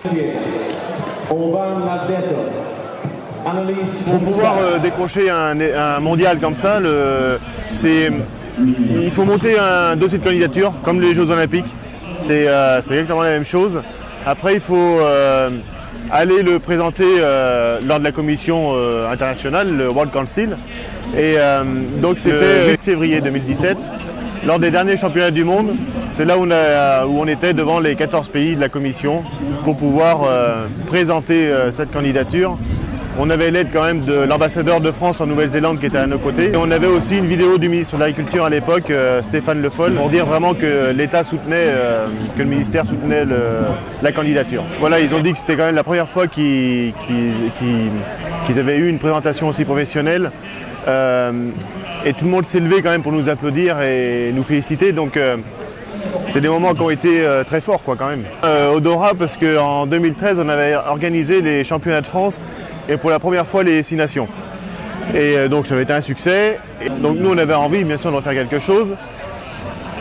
Pour pouvoir décrocher un mondial comme ça, il faut monter un dossier de candidature, comme les Jeux Olympiques. C'est exactement la même chose. Après, il faut aller le présenter lors de la commission internationale, le World Council. Et donc c'était le 8 février 2017, lors des derniers championnats du monde. C'est là où on était devant les 14 pays de la commission pour pouvoir présenter cette candidature. On avait l'aide quand même de l'ambassadeur de France en Nouvelle-Zélande qui était à nos côtés. Et on avait aussi une vidéo du ministre de l'Agriculture à l'époque, Stéphane Le Foll, pour dire vraiment que l'État soutenait, que le ministère soutenait la candidature. Voilà, ils ont dit que c'était quand même la première fois qu'ils avaient eu une présentation aussi professionnelle. Et tout le monde s'est levé quand même pour nous applaudir et nous féliciter. Donc c'est des moments qui ont été très forts quand même. Odora, parce qu'en 2013, on avait organisé les championnats de France et pour la première fois les 6 nations. Et donc ça avait été un succès. Et donc nous on avait envie bien sûr de refaire quelque chose,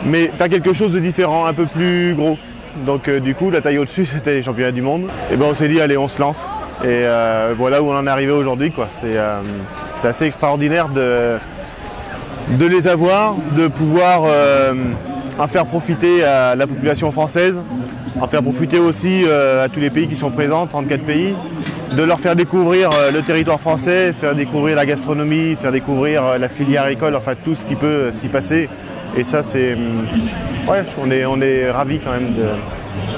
mais faire quelque chose de différent, un peu plus gros. Donc du coup la taille au-dessus c'était les championnats du monde. Et ben on s'est dit allez on se lance. Et voilà où on en est arrivé aujourd'hui quoi. C'est assez extraordinaire de les avoir, de pouvoir en faire profiter à la population française, en faire profiter aussi à tous les pays qui sont présents, 34 pays, de leur faire découvrir le territoire français, faire découvrir la gastronomie, faire découvrir la filière agricole, enfin tout ce qui peut s'y passer. Et ça c'est... ouais, on est ravis quand même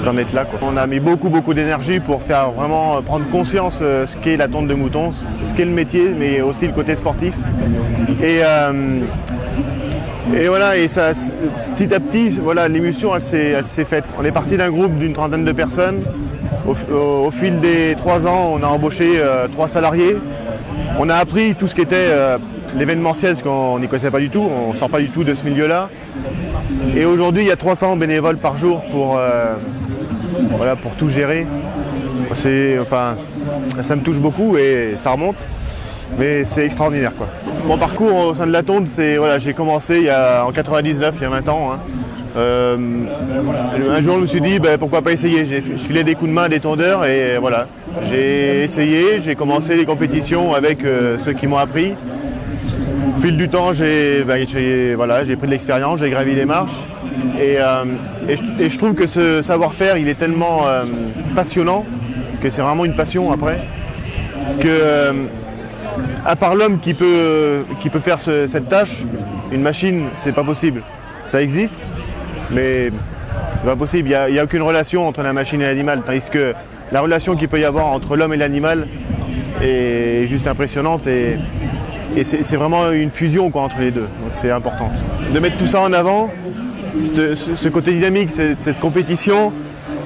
d'en être là quoi. On a mis beaucoup d'énergie pour faire vraiment prendre conscience ce qu'est la tonte de mouton, ce qu'est le métier, mais aussi le côté sportif. Et voilà, et ça, petit à petit, voilà, l'émulsion elle s'est faite. On est parti d'un groupe d'une trentaine de personnes. Au fil des 3 ans, on a embauché 3 salariés. On a appris tout ce qui était l'événementiel, parce qu'on n'y connaissait pas du tout, on ne sort pas du tout de ce milieu-là. Et aujourd'hui, il y a 300 bénévoles par jour pour tout gérer. Enfin, ça me touche beaucoup et ça remonte, mais c'est extraordinaire quoi. Mon parcours au sein de la tonte, j'ai commencé en 99, il y a 20 ans. Un jour, je me suis dit pourquoi pas essayer. J'ai filé des coups de main à des tondeurs et voilà. J'ai essayé, j'ai commencé les compétitions avec ceux qui m'ont appris. Au fil du temps, j'ai pris de l'expérience, j'ai gravi les marches. Et je trouve que ce savoir-faire, il est tellement passionnant, parce que c'est vraiment une passion après, que à part l'homme qui peut faire cette tâche, une machine, c'est pas possible. Ça existe, mais c'est pas possible. Il n'y a aucune relation entre la machine et l'animal, tandis que la relation qu'il peut y avoir entre l'homme et l'animal est juste impressionnante et c'est vraiment une fusion entre les deux, donc c'est important. De mettre tout ça en avant, ce côté dynamique, cette compétition,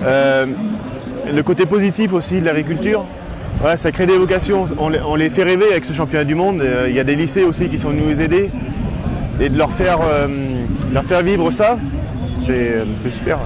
le côté positif aussi de l'agriculture, ouais, ça crée des vocations, on les fait rêver avec ce championnat du monde. Il y a des lycées aussi qui sont venus nous aider et de leur faire vivre ça, c'est super.